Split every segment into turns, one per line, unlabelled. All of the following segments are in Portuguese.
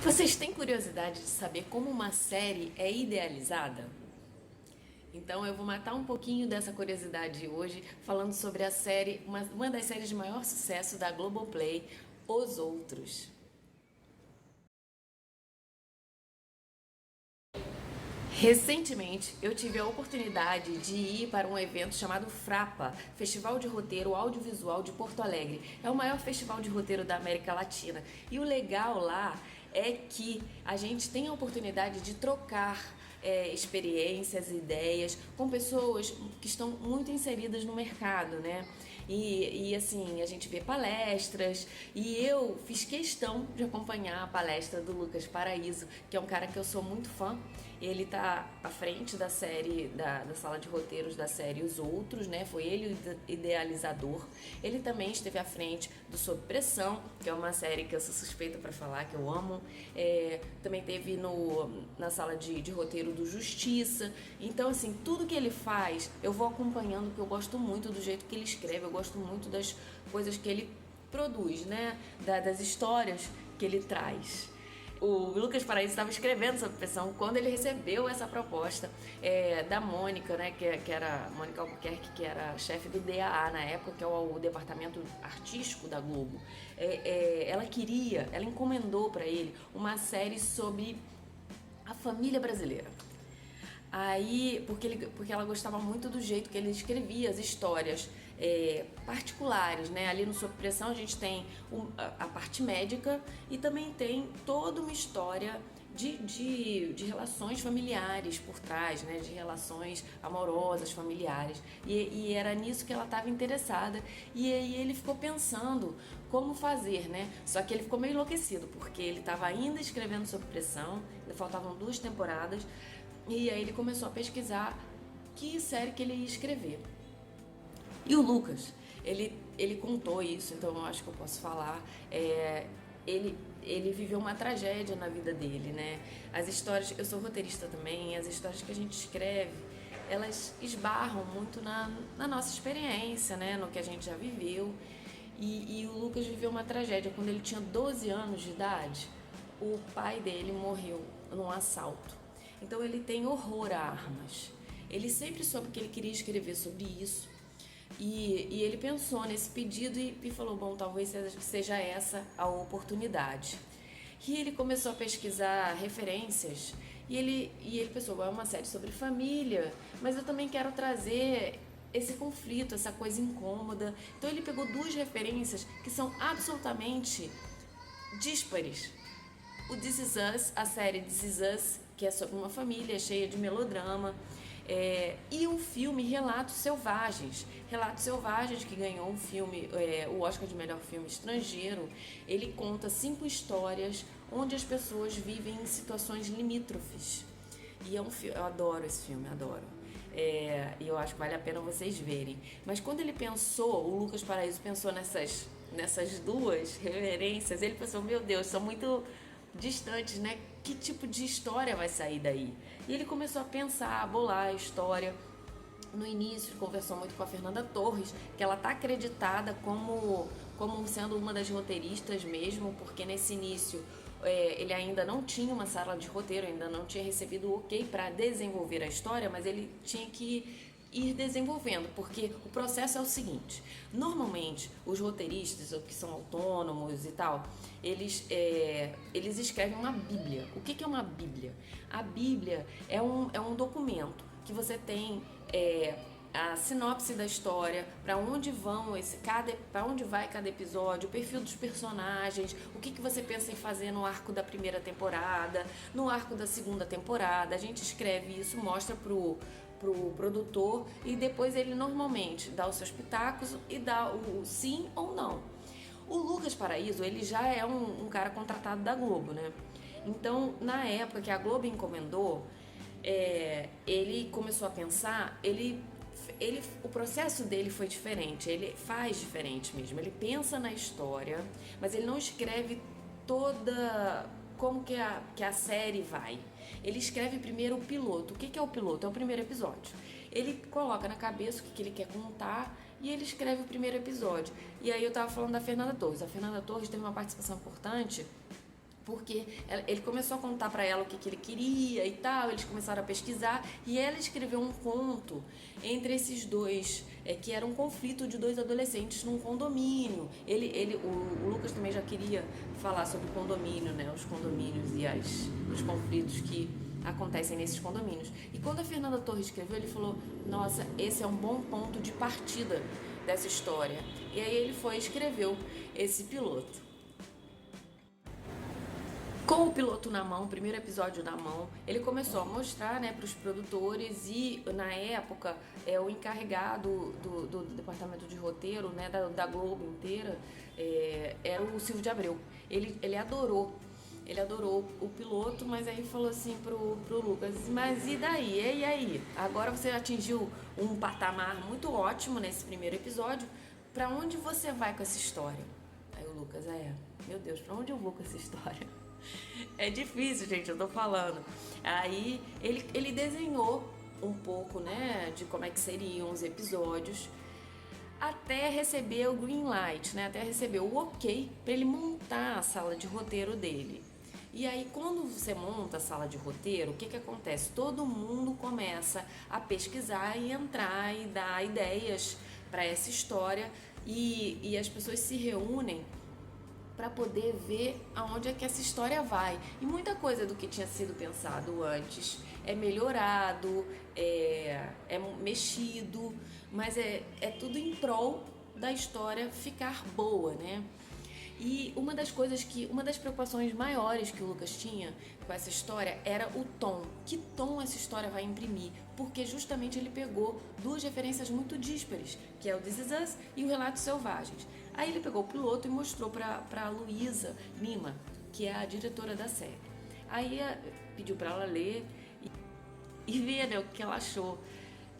Vocês têm curiosidade de saber como uma série é idealizada? Então eu vou matar um pouquinho dessa curiosidade hoje falando sobre a série, uma das séries de maior sucesso da Globoplay, Os Outros. Recentemente, eu tive a oportunidade de ir para um evento chamado Frapa, Festival de Roteiro Audiovisual de Porto Alegre. É o maior festival de roteiro da América Latina. E o legal lá é que a gente tem a oportunidade de trocar experiências, ideias com pessoas que estão muito inseridas no mercado, né? E assim, a gente vê palestras e eu fiz questão de acompanhar a palestra do Lucas Paraíso, que é um cara que eu sou muito fã. Ele tá à frente da série, da sala de roteiros da série Os Outros, né? Foi ele o idealizador. Ele também esteve à frente do Sob Pressão, que é uma série que eu sou suspeita para falar, que eu amo. Também teve na sala de roteiro do Justiça. Então, assim, tudo que ele faz, eu vou acompanhando, porque eu gosto muito do jeito que ele escreve, eu gosto muito das coisas que ele produz, né? Das histórias que ele traz. O Lucas Paraíso estava escrevendo Sob Pressão quando ele recebeu essa proposta da Mônica, né, que era Mônica Albuquerque, que era chefe do DAA na época, que é o departamento artístico da Globo. Ela encomendou para ele uma série sobre a família brasileira. Aí, porque ela gostava muito do jeito que ele escrevia as histórias particulares, né? Ali no Sob Pressão a gente tem a parte médica e também tem toda uma história de relações familiares por trás, né? De relações amorosas, familiares. E era nisso que ela estava interessada. E aí ele ficou pensando como fazer, né? Só que ele ficou meio enlouquecido, porque ele estava ainda escrevendo Sob Pressão, ainda faltavam 2 temporadas. E aí ele começou a pesquisar que série que ele ia escrever. E o Lucas, ele contou isso, então eu acho que eu posso falar. Ele viveu uma tragédia na vida dele, né? As histórias, eu sou roteirista também, as histórias que a gente escreve, elas esbarram muito na nossa experiência, né? No que a gente já viveu. E o Lucas viveu uma tragédia. Quando ele tinha 12 anos de idade, o pai dele morreu num assalto. Então ele tem horror a armas. Ele sempre soube que ele queria escrever sobre isso. E ele pensou nesse pedido e falou, bom, talvez seja essa a oportunidade. E ele começou a pesquisar referências e ele pensou, é uma série sobre família, mas eu também quero trazer esse conflito, essa coisa incômoda. Então ele pegou 2 referências que são absolutamente díspares. O This Is Us, a série This Is Us, que é sobre uma família cheia de melodrama, e o filme Relatos Selvagens. Relatos Selvagens, que ganhou um filme, o Oscar de melhor filme estrangeiro. Ele conta 5 histórias onde as pessoas vivem em situações limítrofes. E é um filme, eu adoro esse filme, adoro. E eu acho que vale a pena vocês verem. Mas quando ele pensou, o Lucas Paraíso pensou nessas 2 referências, ele pensou, meu Deus, são muito distantes, né? Que tipo de história vai sair daí? E ele começou a pensar, a bolar a história. No início, ele conversou muito com a Fernanda Torres, que ela está acreditada como sendo uma das roteiristas mesmo, porque nesse início ele ainda não tinha uma sala de roteiro, ainda não tinha recebido o ok para desenvolver a história, mas ele tinha que ir desenvolvendo, porque o processo é o seguinte: normalmente os roteiristas, ou que são autônomos e tal, eles escrevem uma bíblia. O que é uma bíblia? A bíblia é um documento que você tem a sinopse da história, para onde para onde vai cada episódio, o perfil dos personagens, o que você pensa em fazer no arco da primeira temporada, no arco da segunda temporada. A gente escreve isso, mostra pro produtor e depois ele normalmente dá os seus pitacos e dá o sim ou não. O Lucas Paraíso, ele já é um cara contratado da Globo, né? Então, na época que a Globo encomendou, ele começou a pensar, o processo dele foi diferente, ele faz diferente mesmo, ele pensa na história, mas ele não escreve toda como que a série vai. Ele escreve primeiro o piloto. O que é o piloto? É o primeiro episódio. Ele coloca na cabeça o que ele quer contar e ele escreve o primeiro episódio. E aí eu tava falando da Fernanda Torres. A Fernanda Torres teve uma participação importante porque ele começou a contar para ela o que ele queria e tal, eles começaram a pesquisar e ela escreveu um conto entre esses dois, que era um conflito de dois adolescentes num condomínio. O Lucas também já queria falar sobre condomínio, né, os condomínios e os conflitos que acontecem nesses condomínios. E quando a Fernanda Torres escreveu, ele falou: nossa, esse é um bom ponto de partida dessa história. E aí ele foi e escreveu esse piloto. Com o piloto na mão, o primeiro episódio na mão, ele começou a mostrar, né, para os produtores e, na época, o encarregado do departamento de roteiro, né, da Globo inteira, era o Silvio de Abreu. Ele adorou o piloto, mas aí falou assim pro Lucas: mas e daí? E aí? Agora você atingiu um patamar muito ótimo nesse primeiro episódio, pra onde você vai com essa história? Aí o Lucas: meu Deus, pra onde eu vou com essa história? É difícil, gente, eu tô falando. Aí ele desenhou um pouco, né, de como é que seriam os episódios, até receber o green light, né, até receber o ok para ele montar a sala de roteiro dele. E aí, quando você monta a sala de roteiro, o que acontece? Todo mundo começa a pesquisar e entrar e dar ideias para essa história, e as pessoas se reúnem para poder ver aonde é que essa história vai. E muita coisa do que tinha sido pensado antes é melhorado, é mexido, mas é tudo em prol da história ficar boa, né? E uma das preocupações maiores que o Lucas tinha com essa história era o tom. Que tom essa história vai imprimir? Porque justamente ele pegou duas referências muito díspares, que é o This Is Us e o Relatos Selvagens. Aí ele pegou o piloto e mostrou pra Luísa Lima, que é a diretora da série. Aí pediu pra ela ler e ver, né, o que ela achou.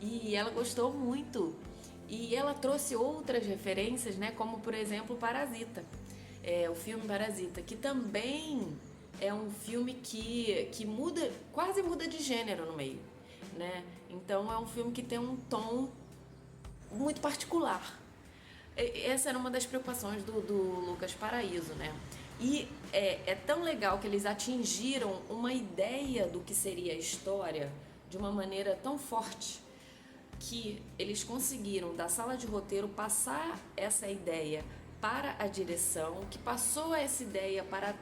E ela gostou muito. E ela trouxe outras referências, né, como por exemplo Parasita. O filme Parasita, que também é um filme que quase muda de gênero no meio, né? Então é um filme que tem um tom muito particular. Essa era uma das preocupações do Lucas Paraíso, né? E é tão legal que eles atingiram uma ideia do que seria a história de uma maneira tão forte que eles conseguiram, da sala de roteiro, passar essa ideia para a direção, que passou essa ideia para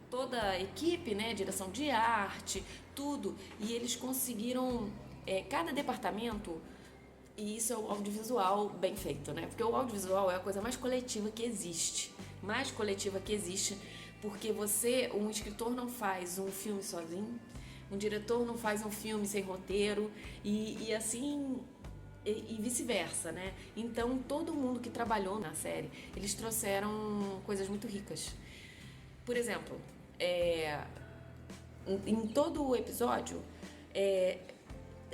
toda a equipe, né, direção de arte, tudo, e eles conseguiram, cada departamento, e isso é o audiovisual bem feito, né, porque o audiovisual é a coisa mais coletiva que existe, porque um escritor não faz um filme sozinho, um diretor não faz um filme sem roteiro, e assim... E vice-versa, né? Então, todo mundo que trabalhou na série, eles trouxeram coisas muito ricas. Por exemplo, em todo o episódio,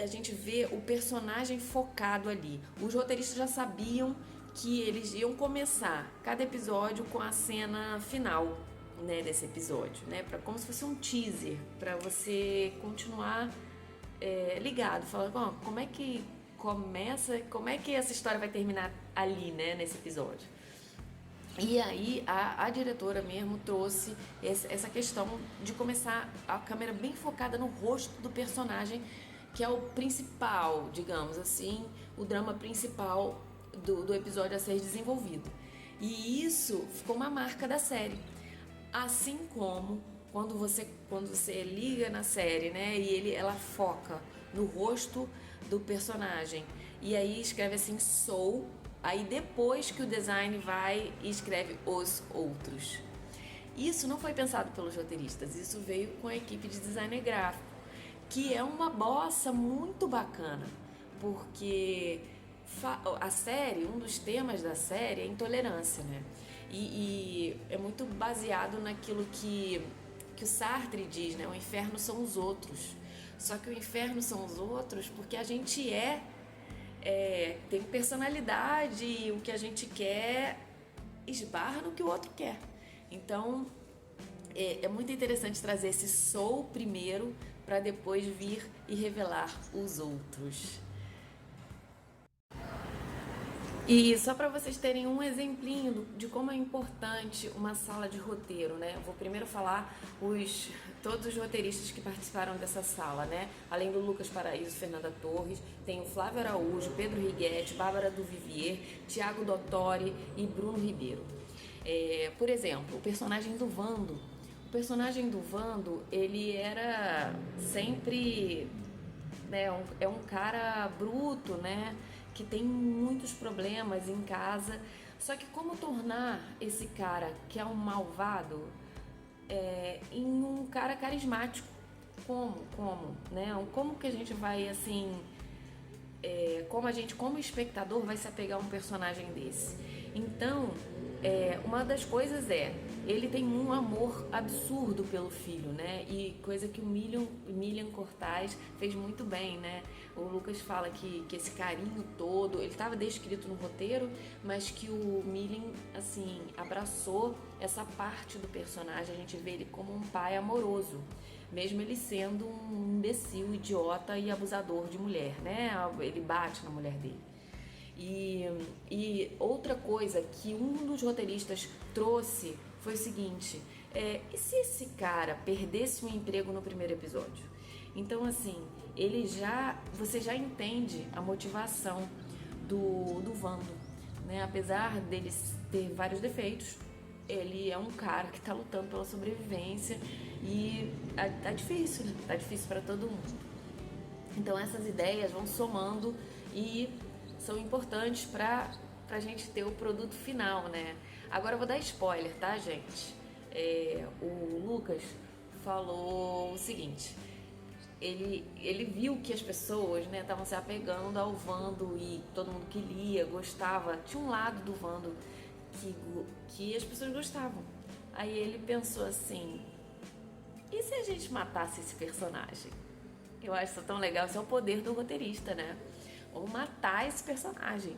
a gente vê o personagem focado ali. Os roteiristas já sabiam que eles iam começar cada episódio com a cena final, né, desse episódio, né? Como se fosse um teaser, para você continuar ligado, falando, como é que começa, como é que essa história vai terminar ali, né, nesse episódio. E aí a diretora mesmo trouxe essa questão de começar a câmera bem focada no rosto do personagem, que é o principal, digamos assim, o drama principal do episódio a ser desenvolvido. E isso ficou uma marca da série. Assim como quando você liga na série, né, e ela foca no rosto do personagem, e aí escreve assim, sou, aí depois que o design vai e escreve os outros. Isso não foi pensado pelos roteiristas, isso veio com a equipe de design gráfico, que é uma bossa muito bacana, porque a série, um dos temas da série é intolerância, né? E é muito baseado naquilo que o Sartre diz, né? O inferno são os outros. Só que o inferno são os outros porque a gente tem personalidade, e o que a gente quer esbarra no que o outro quer. Então, é muito interessante trazer esse sou primeiro para depois vir e revelar os outros. E só para vocês terem um exemplinho de como é importante uma sala de roteiro, né? Eu vou primeiro falar todos os roteiristas que participaram dessa sala, né? Além do Lucas Paraíso, Fernanda Torres, tem o Flávio Araújo, Pedro Righetti, Bárbara do Vivier, Tiago Dottori e Bruno Ribeiro. Por exemplo, o personagem do Vando. O personagem do Vando, ele era sempre, né, é um cara bruto, né? Que tem muitos problemas em casa. Só que como tornar esse cara que é um malvado em um cara carismático? Como, né? Como que a gente vai assim, como a gente como espectador vai se apegar a um personagem desse? Então, uma das coisas ele tem um amor absurdo pelo filho, né? E coisa que o Milian Cortaz fez muito bem, né? O Lucas fala que esse carinho todo, ele estava descrito no roteiro, mas que o Milian, assim, abraçou essa parte do personagem. A gente vê ele como um pai amoroso, mesmo ele sendo um imbecil, idiota e abusador de mulher, né? Ele bate na mulher dele. E outra coisa que um dos roteiristas trouxe foi o seguinte: e se esse cara perdesse um emprego no primeiro episódio? Então, assim, você já entende a motivação do Vando, né? Apesar dele ter vários defeitos, ele é um cara que está lutando pela sobrevivência e tá difícil, né? Tá difícil para todo mundo. Então essas ideias vão somando e são importantes para a gente ter o produto final, né? Agora eu vou dar spoiler, tá, gente? O Lucas falou o seguinte: ele viu que as pessoas, né, estavam se apegando ao Vando e todo mundo que lia, gostava. Tinha um lado do Vando que as pessoas gostavam. Aí ele pensou assim: e se a gente matasse esse personagem? Eu acho isso tão legal, isso é o poder do roteirista, né? Ou matar esse personagem.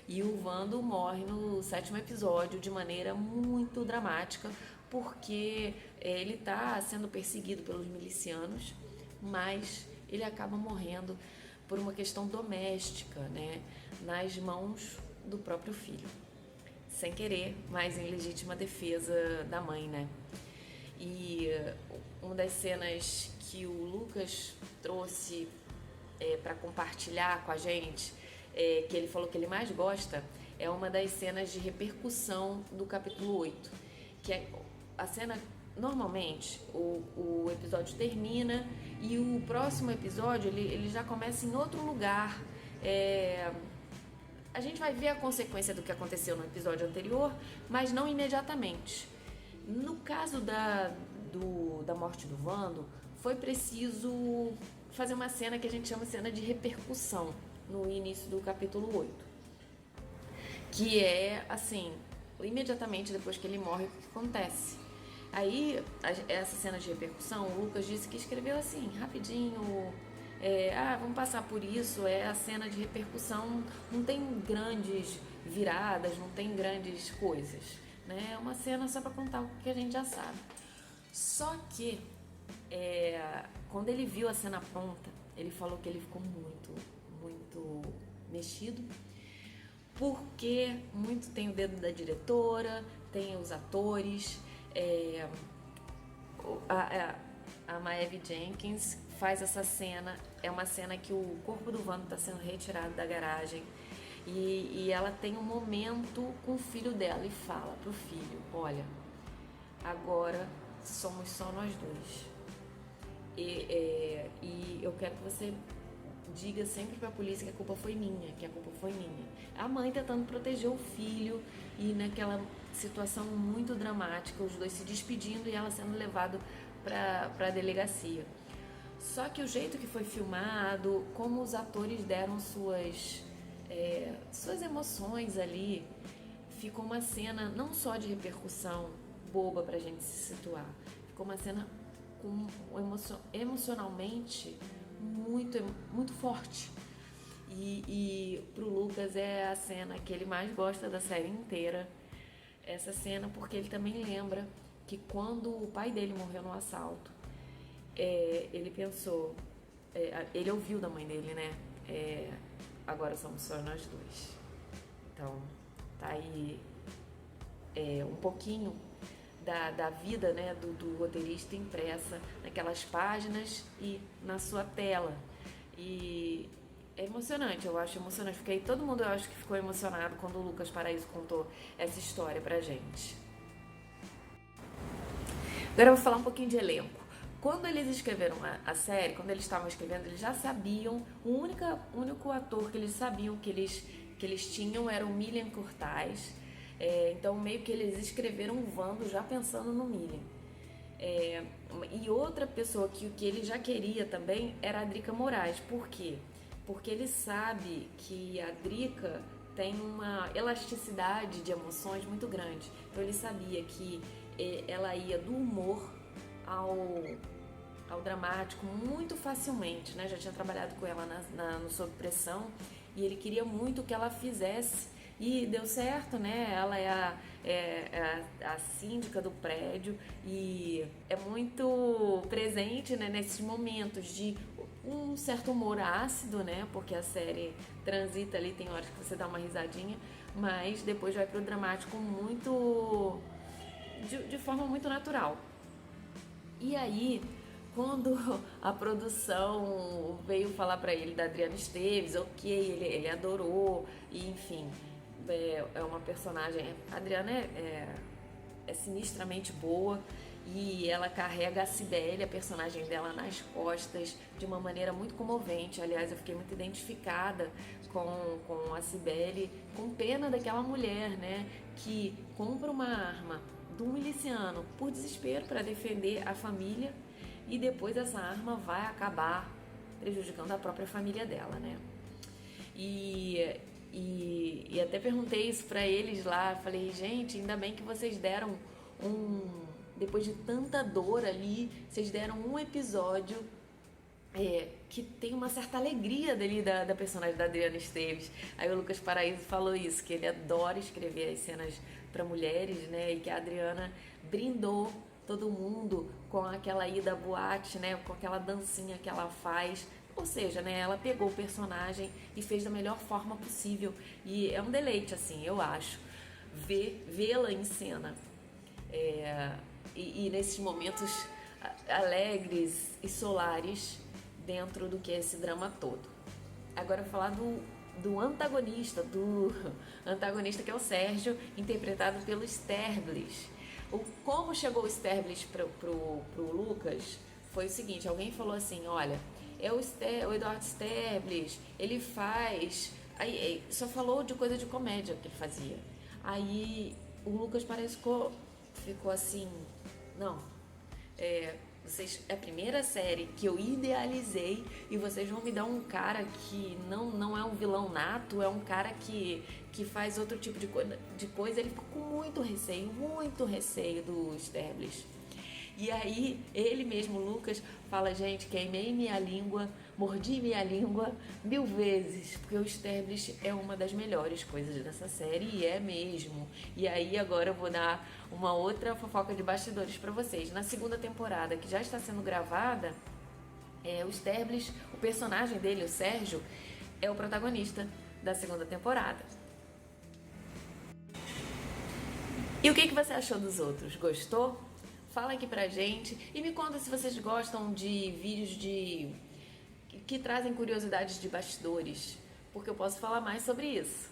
E o Vando morre no 7º episódio de maneira muito dramática, porque ele tá sendo perseguido pelos milicianos, mas ele acaba morrendo por uma questão doméstica, né? Nas mãos do próprio filho. Sem querer, mas em legítima defesa da mãe, né? E uma das cenas que o Lucas trouxe para compartilhar com a gente, que ele falou que ele mais gosta, é uma das cenas de repercussão do capítulo 8, que é a cena. Normalmente o episódio termina e o próximo episódio ele já começa em outro lugar. A gente vai ver a consequência do que aconteceu no episódio anterior, mas não imediatamente. No caso da morte do Vando, foi preciso fazer uma cena que a gente chama de cena de repercussão no início do capítulo 8. Que é, assim, imediatamente depois que ele morre, o que acontece? Aí, essa cena de repercussão, o Lucas disse que escreveu assim, rapidinho, vamos passar por isso, é a cena de repercussão, não tem grandes viradas, não tem grandes coisas, né? É uma cena só para contar o que a gente já sabe. Só que, quando ele viu a cena pronta, ele falou que ele ficou muito, muito mexido, porque muito tem o dedo da diretora, tem os atores, a Maeve Jenkins faz essa cena, é uma cena que o corpo do Vando está sendo retirado da garagem e ela tem um momento com o filho dela e fala pro filho: olha, agora somos só nós dois e eu quero que você diga sempre pra polícia que a culpa foi minha, A mãe tentando proteger o filho e naquela situação muito dramática, os dois se despedindo e ela sendo levado pra delegacia. Só que o jeito que foi filmado, como os atores deram suas emoções ali, ficou uma cena não só de repercussão boba pra gente se situar, ficou uma cena com emocionalmente muito, muito forte. E pro Lucas é a cena que ele mais gosta da série inteira, essa cena, porque ele também lembra que quando o pai dele morreu no assalto, ele pensou, ele ouviu da mãe dele, né? Agora somos só nós dois. Então, tá aí um pouquinho da vida, né, do roteirista impressa naquelas páginas e na sua tela. E é emocionante, eu acho emocionante. Todo mundo, eu acho que ficou emocionado quando o Lucas Paraíso contou essa história pra gente. Agora eu vou falar um pouquinho de elenco. Quando eles escreveram a série, quando eles estavam escrevendo, eles já sabiam, o único ator que eles sabiam que eles tinham era o Milian Curtais. Então meio que eles escreveram o Vando já pensando no Milian. E outra pessoa que ele já queria também era a Drica Moraes. Por quê? Porque ele sabe que a Drica tem uma elasticidade de emoções muito grande. Então ele sabia que ela ia do humor ao dramático muito facilmente, né? Já tinha trabalhado com ela no Sob Pressão e ele queria muito que ela fizesse e deu certo, né? Ela é a síndica do prédio e é muito presente, né, nesses momentos de um certo humor ácido, né? Porque a série transita ali, tem horas que você dá uma risadinha, mas depois vai pro dramático muito de forma muito natural. E aí, quando a produção veio falar pra ele da Adriana Esteves, ok, ele adorou, e enfim, é uma personagem. A Adriana é sinistramente boa e ela carrega a Cibele, a personagem dela, nas costas de uma maneira muito comovente. Aliás, eu fiquei muito identificada com a Cibele, com pena daquela mulher, né, que compra uma arma do miliciano por desespero para defender a família e depois essa arma vai acabar prejudicando a própria família dela, né? E até perguntei isso pra eles lá, falei, gente, ainda bem que vocês deram depois de tanta dor ali, vocês deram um episódio que tem uma certa alegria dali da personagem da Adriana Esteves. Aí o Lucas Paraíso falou isso, que ele adora escrever as cenas para mulheres, né? E que a Adriana brindou todo mundo com aquela ida à boate, né? Com aquela dancinha que ela faz. Ou seja, né? Ela pegou o personagem e fez da melhor forma possível. E é um deleite, assim, eu acho, vê-la em cena. E nesses momentos alegres e solares dentro do que é esse drama todo. Agora eu vou falar do antagonista que é o Sérgio, interpretado pelo Sterblis. Como chegou o Sterblis pro Lucas foi o seguinte: alguém falou assim, olha, o Eduardo Sterblis, ele faz... Aí só falou de coisa de comédia que ele fazia. Aí o Lucas parece que ficou assim, não, é a primeira série que eu idealizei e vocês vão me dar um cara que não é um vilão nato, é um cara que faz outro tipo de coisa. Ele ficou com muito receio do Sterblis. E aí, ele mesmo, Lucas, fala, gente, queimei minha língua, mordi minha língua 1000 vezes, porque o Sterblis é uma das melhores coisas dessa série, e é mesmo. E aí, agora eu vou dar uma outra fofoca de bastidores pra vocês. Na segunda temporada, que já está sendo gravada, o Sterblis, o personagem dele, o Sérgio, é o protagonista da segunda temporada. E o que você achou dos outros? Gostou? Fala aqui pra gente e me conta se vocês gostam de vídeos que trazem curiosidades de bastidores, porque eu posso falar mais sobre isso,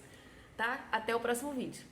tá? Até o próximo vídeo.